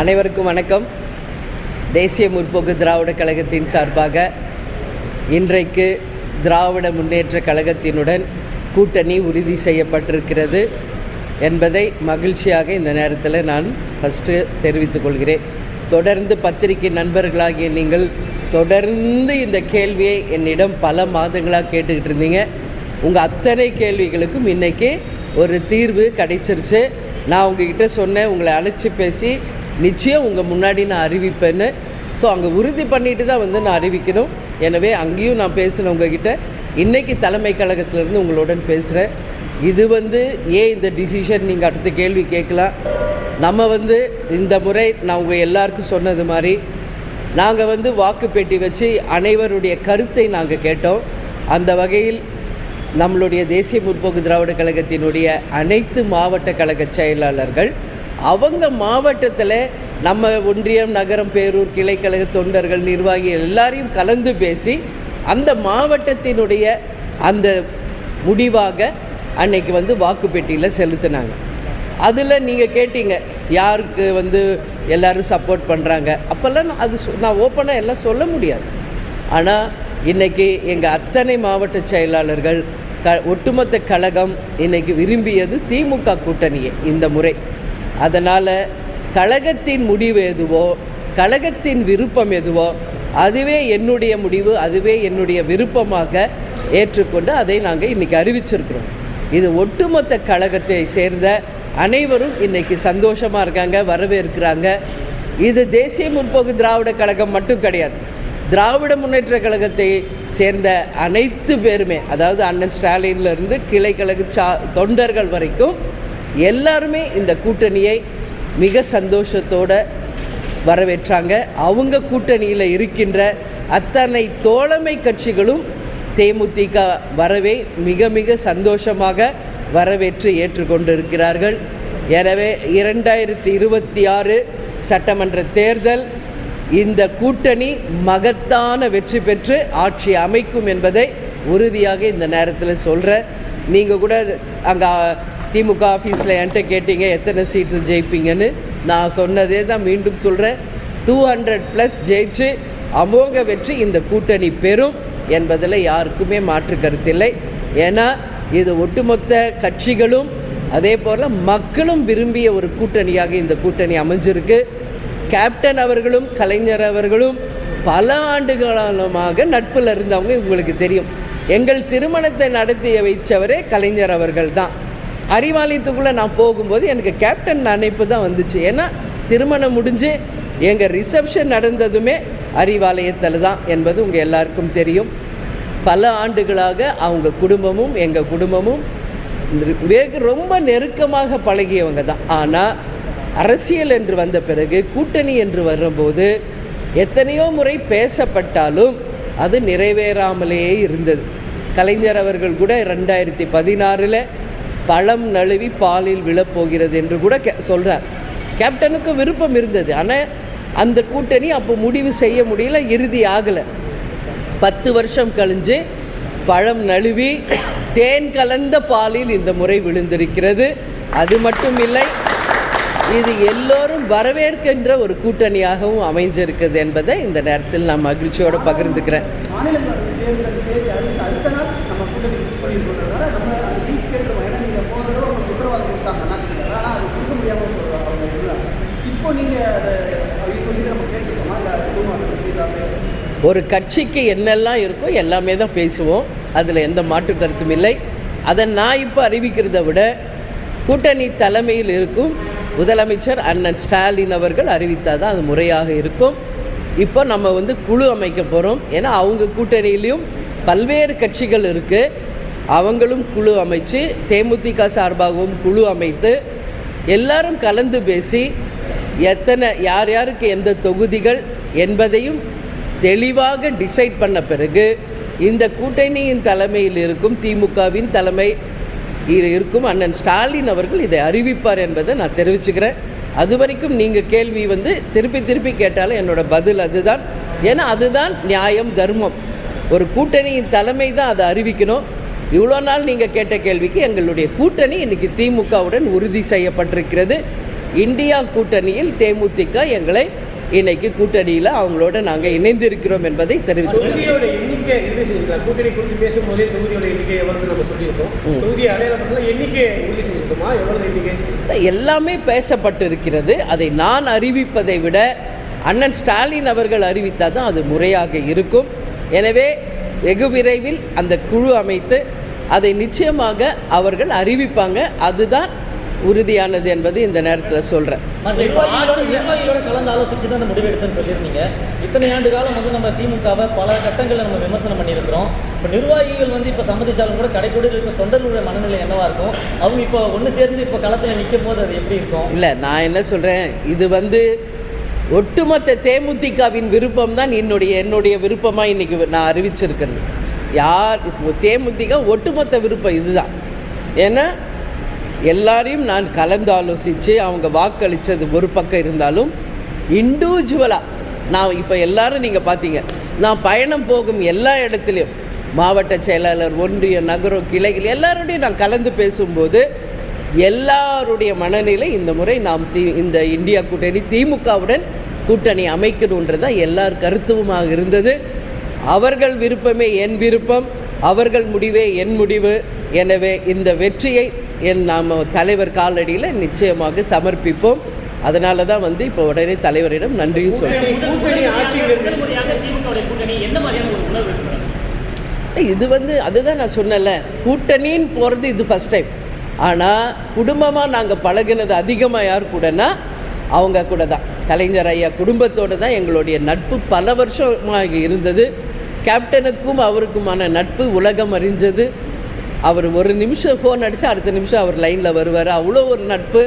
அனைவருக்கும் வணக்கம். தேசிய முற்போக்கு திராவிட கழகத்தின் சார்பாக இன்றைக்கு திராவிட முன்னேற்ற கழகத்தினுடன் கூட்டணி உறுதி செய்யப்பட்டிருக்கிறது என்பதை மகிழ்ச்சியாக இந்த நேரத்தில் நான் ஃபஸ்ட்டு தெரிவித்துக் கொள்கிறேன். தொடர்ந்து பத்திரிகை நண்பர்களாகிய நீங்கள் தொடர்ந்து இந்த கேள்வியை என்னிடம் பல மாதங்களாக கேட்டுக்கிட்டு இருந்தீங்க. உங்கள் அத்தனை கேள்விகளுக்கும் இன்றைக்கி ஒரு தீர்வு கிடைச்சிருச்சு. நான் உங்ககிட்ட சொன்னேன், உங்களை அழைச்சி பேசி நிச்சயம் உங்கள் முன்னாடி நான் அறிவிப்பேன்னு. ஸோ அங்கே உறுதி பண்ணிட்டு தான் நான் அறிவிக்கணும். எனவே அங்கேயும் நான் பேசினேன் உங்ககிட்ட. இன்றைக்கி தலைமை கழகத்திலேருந்து உங்களுடன் பேசுகிறேன். இது ஏன் இந்த டிசிஷன் நீங்கள் அடுத்த கேள்வி கேட்கலாம். நம்ம இந்த முறை நான் உங்கள் எல்லாருக்கும் சொன்னது மாதிரி நாங்கள் வாக்குப்பேட்டி வச்சு அனைவருடைய கருத்தை நாங்கள் கேட்டோம். அந்த வகையில் நம்மளுடைய தேசிய முற்போக்கு திராவிட கழகத்தினுடைய அனைத்து மாவட்ட கழக செயலாளர்கள் அவங்க மாவட்டத்தில் நம்ம ஒன்றியம், நகரம், பேரூர், கிளைக்கழக தொண்டர்கள், நிர்வாகிகள் எல்லாரையும் கலந்து பேசி அந்த மாவட்டத்தினுடைய அந்த முடிவாக அன்னைக்கு வாக்குப்பெட்டியில் செலுத்தினாங்க. அதில் நீங்கள் கேட்டீங்க யாருக்கு எல்லோரும் சப்போர்ட் பண்ணுறாங்க. அப்போல்லாம் நான் ஓப்பனாக எல்லாம் சொல்ல முடியாது. ஆனால் இன்றைக்கி எங்கள் அத்தனை மாவட்ட செயலாளர்கள் ஒட்டுமொத்த கழகம் இன்றைக்கி விரும்பியது திமுக கூட்டணியே இந்த முறை. அதனால் கழகத்தின் முடிவு எதுவோ, கழகத்தின் விருப்பம் எதுவோ அதுவே என்னுடைய முடிவு, அதுவே என்னுடைய விருப்பமாக ஏற்றுக்கொண்டு அதை நாங்கள் இன்றைக்கி அறிவிச்சிருக்கிறோம். இது ஒட்டுமொத்த கழகத்தை சேர்ந்த அனைவரும் இன்றைக்கி சந்தோஷமாக இருக்காங்க, வரவேற்கிறாங்க. இது தேசிய முற்போக்கு திராவிட கழகம் மட்டும் கிடையாது, திராவிட முன்னேற்ற கழகத்தை சேர்ந்த அனைத்து பேருமே, அதாவது அண்ணன் ஸ்டாலின்லேருந்து கிளைக்கழக தொண்டர்கள் வரைக்கும் எல்லாருமே இந்த கூட்டணியை மிக சந்தோஷத்தோடு வரவேற்றாங்க. அவங்க கூட்டணியில் இருக்கின்ற அத்தனை தோழமை கட்சிகளும் தேமுதிக வரவே மிக மிக சந்தோஷமாக வரவேற்று ஏற்றுக்கொண்டிருக்கிறார்கள். எனவே 2026 சட்டமன்ற தேர்தல் இந்த கூட்டணி மகத்தான வெற்றி பெற்று ஆட்சி அமைக்கும் என்பதை உறுதியாக இந்த நேரத்தில் சொல்கிறேன். நீங்கள் கூட அங்கே திமுக ஆஃபீஸில் என்கிட்ட கேட்டீங்க எத்தனை சீட்டு ஜெயிப்பீங்கன்னு. நான் சொன்னதே தான் மீண்டும் சொல்கிறேன். 200+ ஜெயிச்சு அமோக வெற்றி இந்த கூட்டணி பெறும் என்பதில் யாருக்குமே மாற்று கருத்தில்லை. ஏன்னா இது ஒட்டுமொத்த கட்சிகளும் அதே போல் மக்களும் விரும்பிய ஒரு கூட்டணியாக இந்த கூட்டணி அமைஞ்சிருக்கு. கேப்டன் அவர்களும் கலைஞர் அவர்களும் பல ஆண்டுகாலமாக நட்பில் இருந்தவங்க உங்களுக்கு தெரியும். எங்கள் திருமணத்தை நடத்தி வைத்தவரே கலைஞர் அவர்கள் தான். அறிவாலயத்துக்குள்ளே நான் போகும்போது எனக்கு கேப்டன் நினைப்பு தான் வந்துச்சு. ஏன்னா திருமணம் முடிஞ்சு எங்கள் ரிசப்ஷன் நடந்ததுமே அறிவாலயத்தில் தான் என்பது உங்கள் எல்லாருக்கும் தெரியும். பல ஆண்டுகளாக அவங்க குடும்பமும் எங்கள் குடும்பமும் ரொம்ப நெருக்கமாக பழகியவங்க தான். ஆனால் அரசியல் என்று வந்த பிறகு, கூட்டணி என்று வரும்போது எத்தனையோ முறை பேசப்பட்டாலும் அது நிறைவேறாமலேயே இருந்தது. கலைஞர் அவர்கள் கூட 2016 பழம் நழுவி பாலில் விழப்போகிறது என்று கூட சொல்கிறார். கேப்டனுக்கு விருப்பம் இருந்தது, ஆனால் அந்த கூட்டணி அப்போ முடிவு செய்ய முடியல, இறுதி ஆகலை. 10 வருஷம் கழிஞ்சு பழம் நழுவி தேன் கலந்த பாலில் இந்த முறை விழுந்திருக்கிறது. அது மட்டும் இல்லை, இது எல்லோரும் வரவேற்கின்ற ஒரு கூட்டணியாகவும் அமைஞ்சிருக்குது என்பதை இந்த நேரத்தில் நான் மகிழ்ச்சியோடு பகிர்ந்துக்கிறேன். ஒரு கட்சிக்கு என்னெல்லாம் இருக்கோ எல்லாமே தான் பேசுவோம், அதில் எந்த மாற்று கருத்தும் இல்லை. அதை நான் இப்போ அறிவிக்கிறத விட கூட்டணி தலைமையில் இருக்கும் முதலமைச்சர் அண்ணன் ஸ்டாலின் அவர்கள் அறிவித்தால் தான் அது முறையாக இருக்கும். இப்போ நம்ம குழு அமைக்க போகிறோம். ஏன்னா அவங்க கூட்டணியிலையும் பல்வேறு கட்சிகள் இருக்குது. அவங்களும் குழு அமைச்சு, தேமுதிக சார்பாகவும் குழு அமைத்து எல்லாரும் கலந்து பேசி யார் யாருக்கு எந்த தொகுதிகள் என்பதையும் தெளிவாக டிசைட் பண்ண பிறகு இந்த கூட்டணியின் தலைமையில் இருக்கும் திமுகவின் தலைமை இருக்கும் அண்ணன் ஸ்டாலின் அவர்கள் இதை அறிவிப்பார் என்பதை நான் தெரிவிச்சுக்கிறேன். அது வரைக்கும் நீங்கள் கேள்வி திருப்பி திருப்பி கேட்டாலும் என்னோட பதில் அதுதான். ஏன்னா அதுதான் நியாயம், தர்மம். ஒரு கூட்டணியின் தலைமை தான் அதை அறிவிக்கணும். இவ்வளோ நாள் நீங்கள் கேட்ட கேள்விக்கு எங்களுடைய கூட்டணி இன்றைக்கி திமுகவுடன் உறுதி செய்யப்பட்டிருக்கிறது. இந்தியா கூட்டணியில் தேமுதிக எங்களை இன்னைக்கு கூட்டணியில் அவங்களோட நாங்கள் இணைந்திருக்கிறோம் என்பதை தெரிவித்தோம். கூட்டணி குறித்து பேசும்போதே தொகுதியோட எண்ணிக்கை எவ்வளவு நம்ம சொல்லியிருக்கோம். தொகுதி அடையாளப்படுத்தல எண்ணிக்கை உறுதி செஞ்சிருக்கோமா? எவ்வளவு எண்ணிக்கை? எல்லாமே பேசப்பட்டிருக்கிறது. அதை நான் அறிவிப்பதை விட அண்ணன் ஸ்டாலின் அவர்கள் அறிவித்தால் தான் அது முறையாக இருக்கும். எனவே வெகு விரைவில் அந்த குழு அமைத்து அதை நிச்சயமாக அவர்கள் அறிவிப்பாங்க. அதுதான் உறுதியானது என்பது இந்த நேரத்தில் சொல்கிறேன். நிர்வாகிகளோட கலந்து ஆலோசிச்சு தான் அந்த முடிவு எடுத்துன்னு சொல்லியிருந்தீங்க. இத்தனை ஆண்டு காலம் நம்ம திமுகவை பல கட்டங்களில் நம்ம விமர்சனம் பண்ணியிருக்கிறோம். இப்போ நிர்வாகிகள் இப்போ சம்மதிச்சாலும் கூட கடைக்கோடியில் இருக்க தொண்டர்களுடைய மனநிலை என்னவா இருக்கும்? அவங்க இப்போ ஒன்று சேர்ந்து இப்போ களத்தில் நிற்கும் போது அது எப்படி இருக்கும்? இல்லை, நான் என்ன சொல்கிறேன், இது ஒட்டுமொத்த தேமுதிகவின் விருப்பம் தான் என்னுடைய விருப்பமாக இன்றைக்கி நான் அறிவிச்சிருக்கிறது. தேமுதிக ஒட்டுமொத்த விருப்பம் இதுதான். ஏன்னா எல்லாரையும் நான் கலந்து ஆலோசித்து அவங்க வாக்களித்தது ஒரு பக்கம் இருந்தாலும் இண்டிவிஜுவலாக நான் இப்போ எல்லாரும் நீங்கள் பார்த்தீங்க, நான் பயணம் போகும் எல்லா இடத்துலையும் மாவட்ட செயலாளர், ஒன்றிய, நகரம், கிளைகள் எல்லாரோடையும் நான் கலந்து பேசும்போது எல்லாருடைய மனநிலை இந்த முறை நாம் இந்த இந்தியா கூட்டணி திமுகவுடன் கூட்டணி அமைக்கணுன்றது தான் எல்லார் கருத்துமாக இருந்தது. அவர்கள் விருப்பமே என் விருப்பம், அவர்கள் முடிவே என் முடிவு. எனவே இந்த வெற்றியை நாம் தலைவர் காலடியில் நிச்சயமாக சமர்ப்பிப்போம். அதனால தான் இப்போ உடனே தலைவரிடம் நன்றியும் சொல்கிறேன். இது அதுதான் நான் சொன்னல, கூட்டணின்னு போகிறது இது ஃபஸ்ட் டைம். ஆனால் குடும்பமாக நாங்கள் பழகினது அதிகமாக யார் கூடனா அவங்க கூட தான். கலைஞர் ஐயா குடும்பத்தோடு தான் எங்களுடைய நட்பு பல வருஷமாக இருந்தது. கேப்டனுக்கும் அவருக்குமான நட்பு உலகம் அறிஞ்சது. அவர் ஒரு நிமிஷம் ஃபோன் அடித்தா அடுத்த நிமிஷம் அவர் லைனில் வருவார். அவ்வளோ ஒரு நட்பு.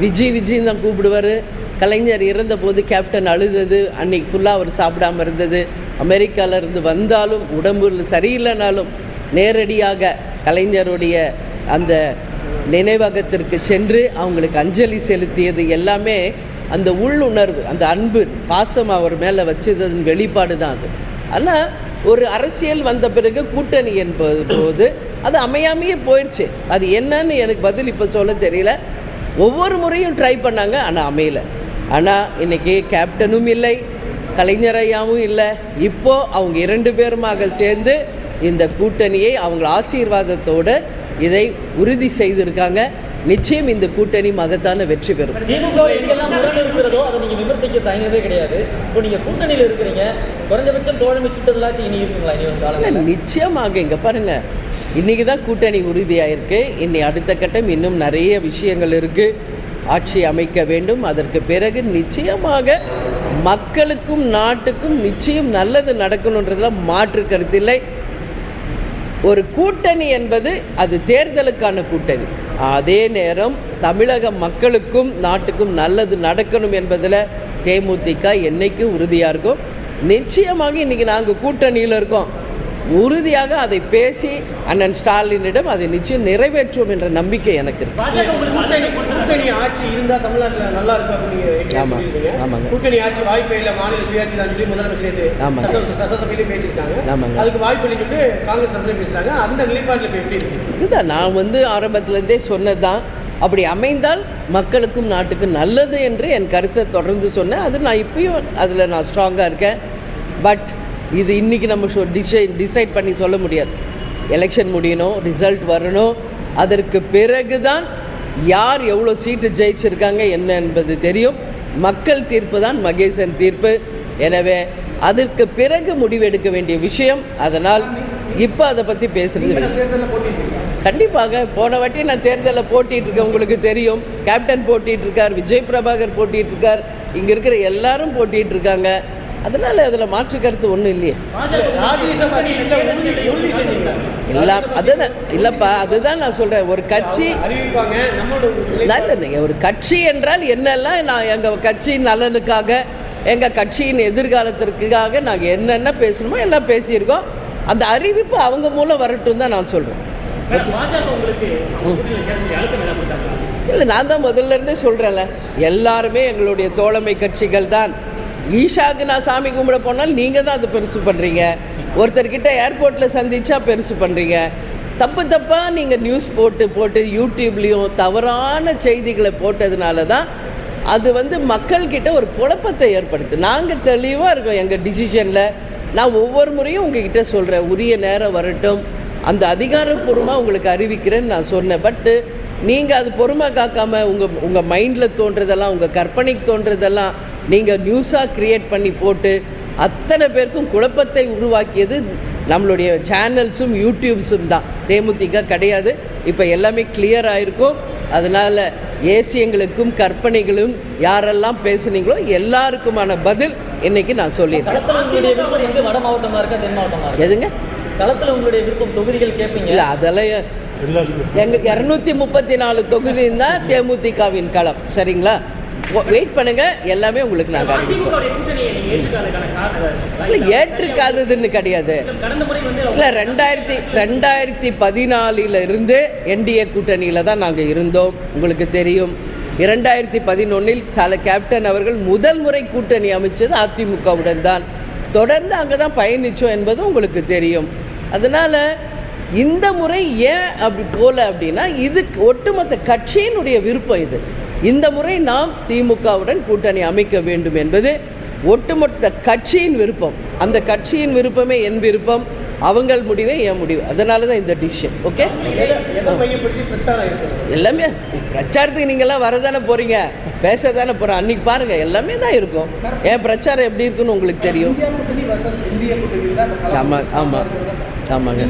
விஜய் தான் கூப்பிடுவார். கலைஞர் இறந்த போது கேப்டன் அழுதது, அன்றைக்கி ஃபுல்லாக அவர் சாப்பிடாமல் இருந்தது. அமெரிக்காவிலேருந்து வந்தாலும் உடம்பு சரியில்லைனாலும் நேரடியாக கலைஞருடைய அந்த நினைவகத்திற்கு சென்று அவங்களுக்கு அஞ்சலி செலுத்தியது எல்லாமே அந்த உள்ளுணர்வு, அந்த அன்பு, பாசம் அவர் மேலே வச்சதன் வெளிப்பாடு தான் அது. ஆனால் ஒரு அரசியல் வந்த பிறகு கூட்டணி என்பது போது அது அமையாமையே போயிடுச்சு. அது என்னன்னு எனக்கு பதில் இப்போ சொல்ல தெரியல. ஒவ்வொரு முறையும் ட்ரை பண்ணாங்க, ஆனால் அமையலை. ஆனால் இன்றைக்கி கேப்டனும் இல்லை, கலைஞர் ஐயாவும் இல்லை. இப்போது அவங்க 2 பேருமாக சேர்ந்து இந்த கூட்டணியை அவங்க ஆசீர்வாதத்தோடு இதை உறுதி செய்திருக்காங்க. நிச்சயம் இந்த கூட்டணி மகத்தான வெற்றி பெறும். இருக்கிறதோ அதை நீங்கள் விமர்சிக்க தயங்கவே கிடையாது. இப்போ நீங்கள் கூட்டணியில் இருக்கிறீங்க, குறைஞ்சபட்சம் தோழமை சுட்டதெல்லாம் இனி இருக்குங்களா? நிச்சயமாக. இங்கே பாருங்கள், இன்றைக்கி தான் கூட்டணி உறுதியாயிருக்கு. இனி அடுத்த கட்டம் இன்னும் நிறைய விஷயங்கள் இருக்குது. ஆட்சி அமைக்க வேண்டும். அதற்கு பிறகு நிச்சயமாக மக்களுக்கும் நாட்டுக்கும் நிச்சயம் நல்லது நடக்கணுன்றதுல மாற்று கருத்தில்லை. ஒரு கூட்டணி என்பது அது தேர்தலுக்கான கூட்டணி. அதே நேரம் தமிழக மக்களுக்கும் நாட்டுக்கும் நல்லது நடக்கணும் என்பதில் தேமுதிக என்னைக்கும் உறுதியாக இருக்கும். நிச்சயமாக இன்றைக்கி நாங்கள் கூட்டணியில் இருக்கோம். உறுதியாக அதை பேசி அண்ணன் ஸ்டாலினிடம் அதை நிச்சயம் நிறைவேற்றுவோம் என்ற நம்பிக்கை எனக்கு இருக்கு. கூட்டணி ஆட்சி இருந்தால் தமிழ்நாட்டில் நல்லா இருக்கும். ஆமாங்க. கூட்டணி ஆட்சி வாய்ப்பே இல்லை, மாநில சுயாட்சி தான் சொல்லி முதலமைச்சர் சட்டசபையிலே பேசியிருக்காங்க. ஆமாங்க. அதுக்கு வாய்ப்பு இல்லைன்னு காங்கிரஸ் சபையிலே பேசுகிறாங்க. அந்த நிலைப்பாட்டில் எப்படி இருக்கு? இதுதான் நான் ஆரம்பத்துலேருந்தே சொன்னது தான். அப்படி அமைந்தால் மக்களுக்கும் நாட்டுக்கும் நல்லது என்று என் கருத்தை தொடர்ந்து சொன்னேன். அது நான் இப்பயும் அதில் நான் ஸ்ட்ராங்காக இருக்கேன். பட் இது இன்றைக்கி நம்ம டிசைட் பண்ணி சொல்ல முடியாது. எலெக்ஷன் முடியணும், ரிசல்ட் வரணும். அதற்கு பிறகு தான் யார் எவ்வளோ சீட்டு ஜெயிச்சிருக்காங்க என்ன என்பது தெரியும். மக்கள் தீர்ப்பு தான் மகேசன் தீர்ப்பு. எனவே அதற்கு பிறகு முடிவெடுக்க வேண்டிய விஷயம். அதனால் இப்போ அதை பற்றி பேசுகிறது கண்டிப்பாக. போன வாட்டி நான் தேர்தலில் போட்டிகிட்ருக்கேன், உங்களுக்கு தெரியும். கேப்டன் போட்டிகிட்ருக்கார், விஜய் பிரபாகர் போட்டிகிட்ருக்கார், இங்கே இருக்கிற எல்லாரும் போட்டிகிட்ருக்காங்க. அதனால் அதில் மாற்று கருத்து ஒன்றும் இல்லையே. எல்லாம் அதுதான் இல்லைப்பா, அதுதான் நான் சொல்கிறேன். ஒரு கட்சி இல்லைங்க, ஒரு கட்சி என்றால் என்னெல்லாம் நான் எங்கள் கட்சியின் நலனுக்காக, எங்கள் கட்சியின் எதிர்காலத்திற்காக நாங்கள் என்னென்ன பேசணுமோ எல்லாம் பேசியிருக்கோம். அந்த அறிவிப்பு அவங்க மூலம் வரட்டும் தான் நான் சொல்கிறேன். இல்லை, நான் தான் முதல்ல இருந்தே சொல்கிறேன்ல, எல்லாருமே எங்களுடைய தோழமை கட்சிகள் தான். ஈஷாவுக்கு நான் சாமி கும்பிட போனால் நீங்கள் தான் அதை பெருசு பண்ணுறீங்க. ஒருத்தர்கிட்ட ஏர்போர்ட்டில் சந்திச்சா பெருசு பண்ணுறீங்க. தப்பு தப்பாக நீங்கள் நியூஸ் போட்டு யூடியூப்லேயும் தவறான செய்திகளை போட்டதுனால தான் அது வந்து மக்கள்கிட்ட ஒரு குழப்பத்தை ஏற்படுத்து. நாங்கள் தெளிவாக இருக்கோம் எங்கள் டிசிஷனில். நான் ஒவ்வொரு முறையும் உங்ககிட்ட சொல்கிறேன், உரிய நேரம் வரட்டும், அந்த அதிகாரப்பூர்வமாக உங்களுக்கு அறிவிக்கிறேன்னு நான் சொன்னேன். பட்டு நீங்கள் அது பொறுமை காக்காமல் உங்கள் மைண்டில் தோன்றதெல்லாம், உங்கள் கற்பனைக்கு தோன்றதெல்லாம் நீங்கள் நியூஸாக க்ரியேட் பண்ணி போட்டு அத்தனை பேருக்கும் குழப்பத்தை உருவாக்கியது நம்மளுடைய சேனல்ஸும் யூடியூப்ஸும் தான். தேமுதிக கிடையாது. இப்போ எல்லாமே கிளியர் ஆகிருக்கும். அதனால் ஏசியங்களுக்கும் கற்பனைகளும் யாரெல்லாம் பேசுனீங்களோ எல்லாருக்குமான பதில் இன்னைக்கு நான் சொல்லியிருக்கேன். வட மாவட்டமாக இருக்கா, தென் மாவட்டமாக? எதுங்க களத்தில் உங்களுடைய விருப்பம் தொகுதிகள் கேட்பீங்க? இல்லை, அதெல்லாம் எங்கள் 234 தொகுதியும் தான் தேமுதிகவின் களம். சரிங்களா? வெயிட் பண்ணுங்க, எல்லாமே உங்களுக்கு நாங்கள் அறிவிப்போம். இல்லை, ஏற்றுக்காததுன்னு கிடையாது. இல்லை, 2014 இருந்து என்டிஏ கூட்டணியில் தான் நாங்கள் இருந்தோம். உங்களுக்கு தெரியும், 2011 கேப்டன் அவர்கள் முதல் முறை கூட்டணி அமைச்சது அதிமுகவுடன் தான். தொடர்ந்து அங்கே தான் பயணித்தோம் என்பதும் உங்களுக்கு தெரியும். அதனால் இந்த முறை ஏன் அப்படி போல அப்படின்னா, இது ஒட்டுமொத்த கட்சியினுடைய விருப்பம். இது இந்த முறை நாம் திமுகவுடன் கூட்டணி அமைக்க வேண்டும் என்பது ஒட்டுமொத்த கட்சியின் விருப்பம். அந்த கட்சியின் விருப்பமே என் விருப்பம், அவங்கள் முடிவே என் முடிவு. அதனால தான் இந்த டிசிஷன். ஓகே, எல்லாமே பிரச்சாரத்துக்கு நீங்கள்லாம் வரதானே போகிறீங்க, பேச தானே போகிறோம். அன்றைக்கி பாருங்கள், எல்லாமே தான் இருக்கும். ஏன் பிரச்சாரம் எப்படி இருக்குன்னு உங்களுக்கு தெரியும். ஆமாம் ஆமாம் ஆமாங்க.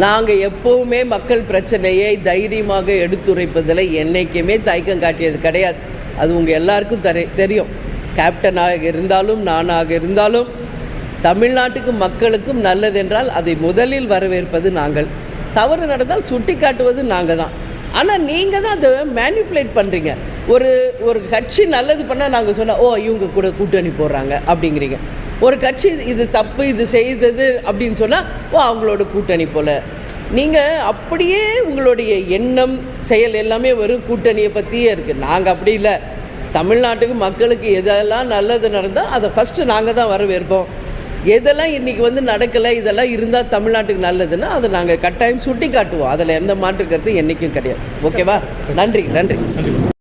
நாங்கள் எப்போவுமே மக்கள் பிரச்சனையை தைரியமாக எடுத்துரைப்பதில் என்றைக்குமே தயக்கம் காட்டியது கிடையாது. அது உங்கள் எல்லாருக்கும் தெரியும். கேப்டனாக இருந்தாலும் நானாக இருந்தாலும் தமிழ்நாட்டுக்கு மக்களுக்கும் நல்லதென்றால் அதை முதலில் வரவேற்பது நாங்கள். தவறு நடந்தால் சுட்டி காட்டுவது நாங்கள் தான். ஆனால் நீங்கள் தான் அதை மேனிப்புலேட் பண்ணுறீங்க. ஒரு கட்சி நல்லது பண்ணால் நாங்கள் சொன்னால், ஓ இவங்க கூட கூட்டணி போடுறாங்க அப்படிங்கிறீங்க. ஒரு கட்சி இது தப்பு, இது செய்தது அப்படின்னு சொன்னால், ஓ அவங்களோட கூட்டணி போல். நீங்கள் அப்படியே உங்களுடைய எண்ணம் செயல் எல்லாமே வெறும் கூட்டணியை பற்றியே இருக்குது. நாங்கள் அப்படி இல்லை. தமிழ்நாட்டுக்கு மக்களுக்கு எதெல்லாம் நல்லது நடந்தால் அதை ஃபஸ்ட்டு நாங்கள் தான் வரவேற்போம். எதெல்லாம் இன்றைக்கி வந்து நடக்கலை, இதெல்லாம் இருந்தால் தமிழ்நாட்டுக்கு நல்லதுன்னா அதை நாங்கள் கட்டாயம் சுட்டி காட்டுவோம். அதில் எந்த மாற்று கருத்து என்றைக்கும் கிடையாது. ஓகேவா? நன்றி நன்றி.